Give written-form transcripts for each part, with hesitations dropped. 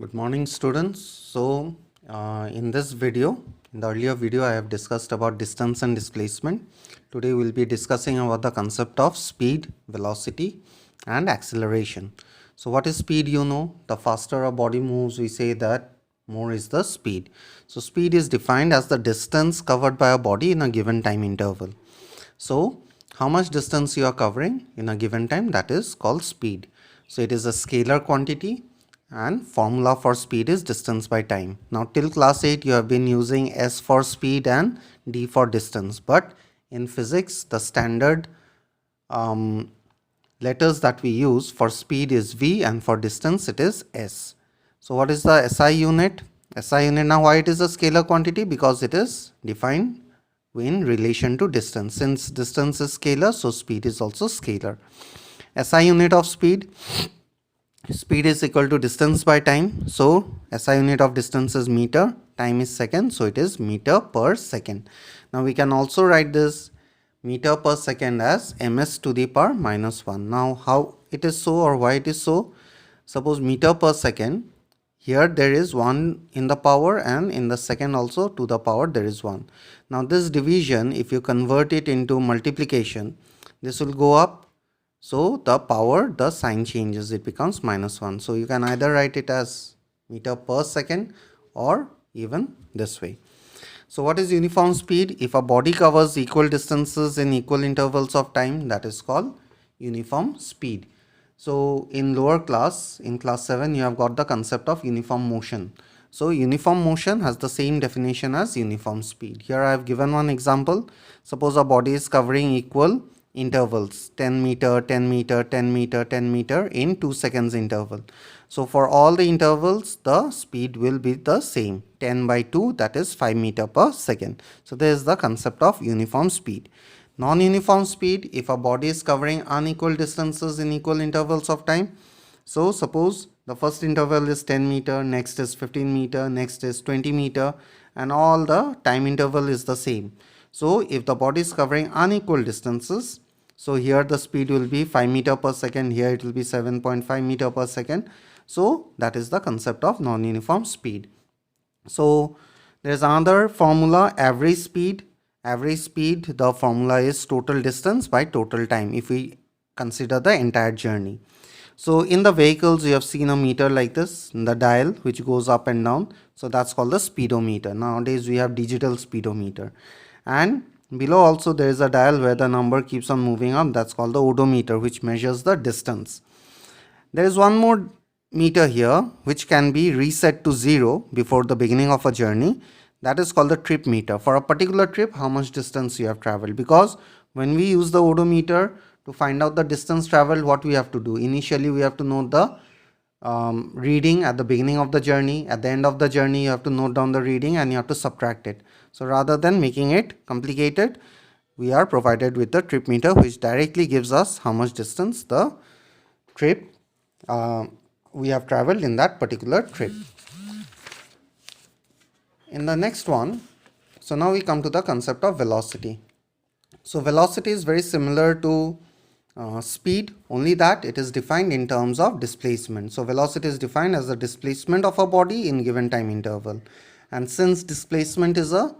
Good morning, students. In this video, in the earlier video, I have discussed about distance and displacement. Today, we'll be discussing about the concept of speed, velocity, and acceleration. So, what is speed? The faster a body moves, we say that more is the speed. So, speed is defined as the distance covered by a body in a given time interval. So, how much distance you are covering in a given time, that is called speed. So, it is a scalar quantity and formula for speed is distance by time. Now till class 8 you have been using S for speed and D for distance, but in physics the standard letters that we use for speed is V and for distance it is S. So what is the SI unit? SI unit, now why it is a scalar quantity? Because it is defined in relation to distance. Since distance is scalar, so speed is also scalar. SI unit of speed is equal to distance by time. So SI unit of distance is meter, time is second, so it is meter per second. Now we can also write this meter per second as ms to the power minus 1. Now how it is so or why it is so? Suppose meter per second, here there is 1 in the power and in the second also to the power there is 1. Now this division, if you convert it into multiplication, this will go up. So the power, the sign changes, it becomes minus 1. So you can either write it as meter per second or even this way. So what is uniform speed? If a body covers equal distances in equal intervals of time, that is called uniform speed. So in lower class, in class 7, you have got the concept of uniform motion. So uniform motion has the same definition as uniform speed. Here I have given one example. Suppose a body is covering equal intervals 10 meter, 10 meter, 10 meter, 10 meter in 2 seconds interval. So for all the intervals, the speed will be the same, 10 by 2, that is 5 meter per second. So there is the concept of uniform speed. Non-uniform speed, if a body is covering unequal distances in equal intervals of time. So suppose the first interval is 10 meter, next is 15 meter, next is 20 meter, and all the time interval is the same. So if the body is covering unequal distances, so here the speed will be 5 meter per second, here it will be 7.5 meter per second. So that is the concept of non-uniform speed. So there is another formula, average speed. Average speed, the formula is total distance by total time if we consider the entire journey. So in the vehicles you have seen a meter like this, the dial which goes up and down. So that's called the speedometer. Nowadays we have digital speedometer. And below also there is a dial where the number keeps on moving up. That's called the odometer, which measures the distance. There is one more meter here which can be reset to 0 before the beginning of a journey. That is called the trip meter. For a particular trip, how much distance you have traveled. Because when we use the odometer to find out the distance traveled, what we have to do? Initially, we have to note the reading at the beginning of the journey. At the end of the journey, you have to note down the reading and you have to subtract it. So rather than making it complicated, we are provided with the trip meter, which directly gives us how much distance the trip we have traveled in that particular trip. In the next one, so now we come to the concept of velocity. So velocity is very similar to speed, only that it is defined in terms of displacement. So velocity is defined as the displacement of a body in given time interval. And since displacement is a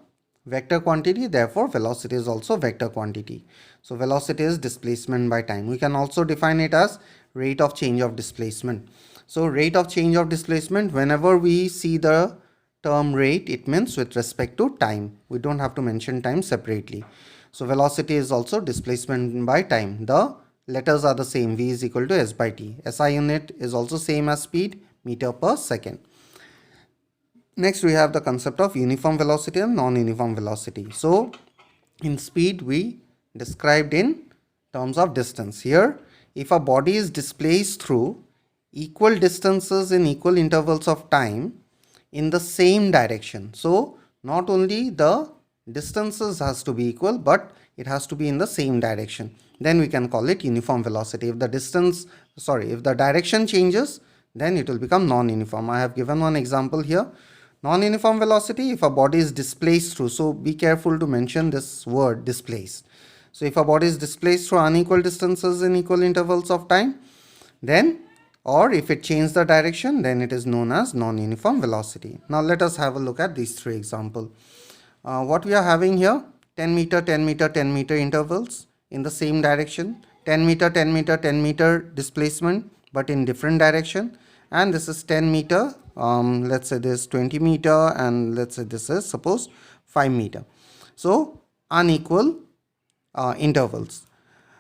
vector quantity, therefore velocity is also vector quantity. So velocity is displacement by time. We can also define it as rate of change of displacement. So rate of change of displacement, whenever we see the term rate, it means with respect to time. We don't have to mention time separately. So velocity is also displacement by time. The letters are the same. V is equal to S by T. SI unit is also same as speed, meter per second. Next we have the concept of uniform velocity and non-uniform velocity. So in speed we described in terms of distance. Here if a body is displaced through equal distances in equal intervals of time in the same direction. So not only the distances has to be equal, but it has to be in the same direction. Then we can call it uniform velocity. If the direction changes, then it will become non-uniform. I have given one example here. Non-uniform velocity, if a body is displaced through, so be careful to mention this word displaced. So if a body is displaced through unequal distances in equal intervals of time, then or if it changes the direction, then it is known as non-uniform velocity. Now let us have a look at these three examples. What we are having here, 10 meter, 10 meter, 10 meter intervals in the same direction, 10 meter, 10 meter, 10 meter displacement, but in different direction. And this is 10 meter, let's say this 20 meter, and let's say this is suppose 5 meter. So unequal intervals.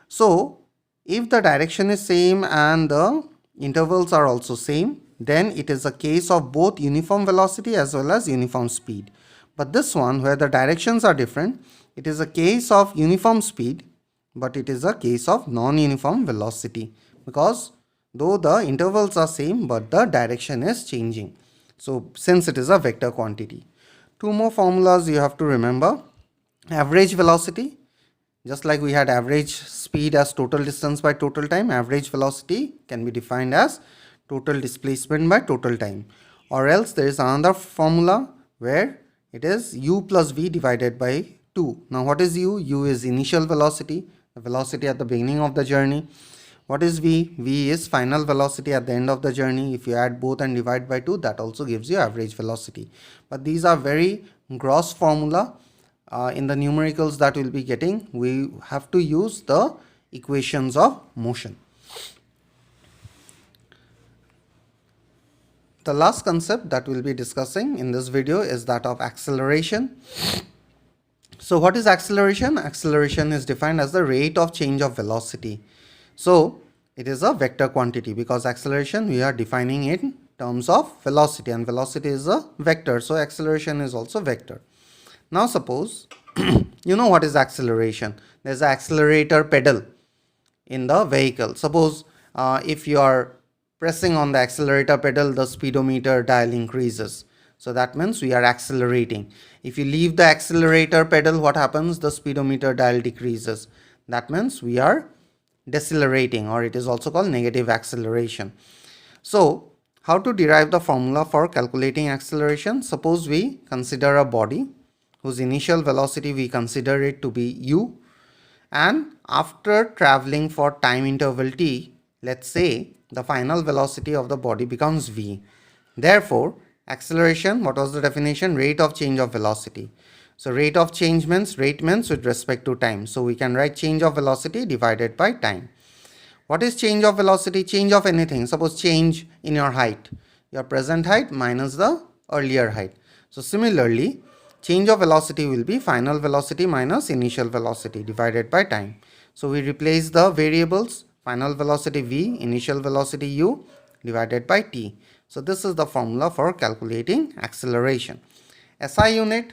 So if the direction is same and the intervals are also same, then it is a case of both uniform velocity as well as uniform speed. But this one, where the directions are different, it is a case of uniform speed, but it is a case of non-uniform velocity, because though the intervals are same, but the direction is changing. So since it is a vector quantity. Two more formulas you have to remember. Average velocity, just like we had average speed as total distance by total time, average velocity can be defined as total displacement by total time. Or else there is another formula where it is u plus v divided by 2. Now what is u? U is initial velocity, the velocity at the beginning of the journey. What is v? V is final velocity at the end of the journey. If you add both and divide by 2, that also gives you average velocity. But these are very gross formula. In the numericals that we'll be getting, we have to use the equations of motion. The last concept that we'll be discussing in this video is that of acceleration. So what is acceleration? Acceleration is defined as the rate of change of velocity. So it is a vector quantity, because acceleration we are defining in terms of velocity, and velocity is a vector, so acceleration is also vector. Now suppose you know what is acceleration. There is an accelerator pedal in the vehicle. Suppose if you are pressing on the accelerator pedal, the speedometer dial increases. So that means we are accelerating. If you leave the accelerator pedal, what happens? The speedometer dial decreases. That means we are decelerating, or it is also called negative acceleration. So how to derive the formula for calculating acceleration? Suppose we consider a body whose initial velocity we consider it to be u, and after traveling for time interval t, let's say the final velocity of the body becomes v. Therefore acceleration, what was the definition? Rate of change of velocity. So rate of change means rate means with respect to time. So we can write change of velocity divided by time. What is change of velocity? Change of anything. Suppose change in your height, your present height minus the earlier height. So similarly, change of velocity will be final velocity minus initial velocity divided by time. So we replace the variables, final velocity v, initial velocity u divided by t. So this is the formula for calculating acceleration. SI unit,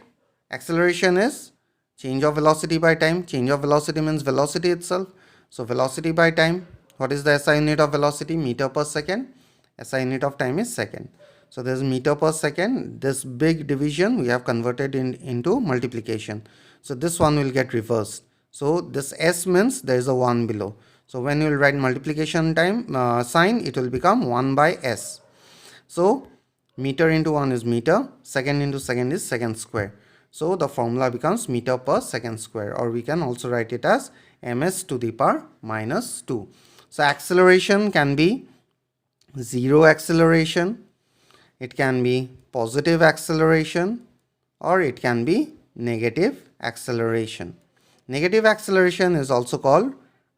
acceleration is change of velocity by time. Change of velocity means velocity itself. So velocity by time. What is the SI unit of velocity? Meter per second. SI unit of time is second. So there is meter per second. This big division we have converted into multiplication. So this one will get reversed. So this S means there is a 1 below. So when you will write multiplication time sign, it will become 1 by S. So meter into 1 is meter, second into second is second square. So the formula becomes meter per second square, or we can also write it as ms to the power minus 2. So acceleration can be zero acceleration, it can be positive acceleration, or it can be negative acceleration. Negative acceleration is also called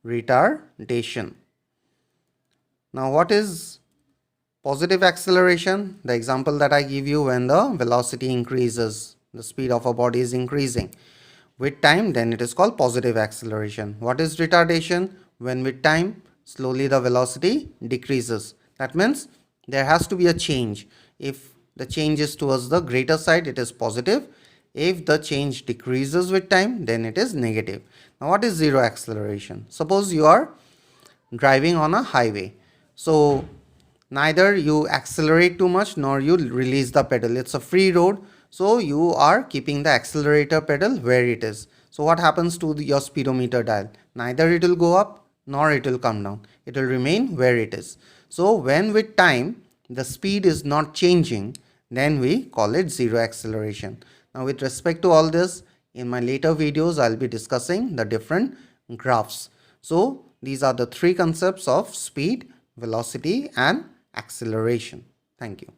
retardation. Now what is positive acceleration? The example that I give you, when the velocity increases, the speed of a body is increasing with time, then it is called positive acceleration. What is retardation? When with time slowly the velocity decreases. That means there has to be a change. If the change is towards the greater side, it is positive. If the change decreases with time, then it is negative. Now what is zero acceleration? Suppose you are driving on a highway. So neither you accelerate too much nor you release the pedal. It's a free road. So you are keeping the accelerator pedal where it is. So what happens to your speedometer dial? Neither it will go up nor it will come down. It will remain where it is. So when with time the speed is not changing, then we call it zero acceleration. Now with respect to all this, in my later videos I'll be discussing the different graphs. So these are the three concepts of speed, velocity and acceleration. Thank you.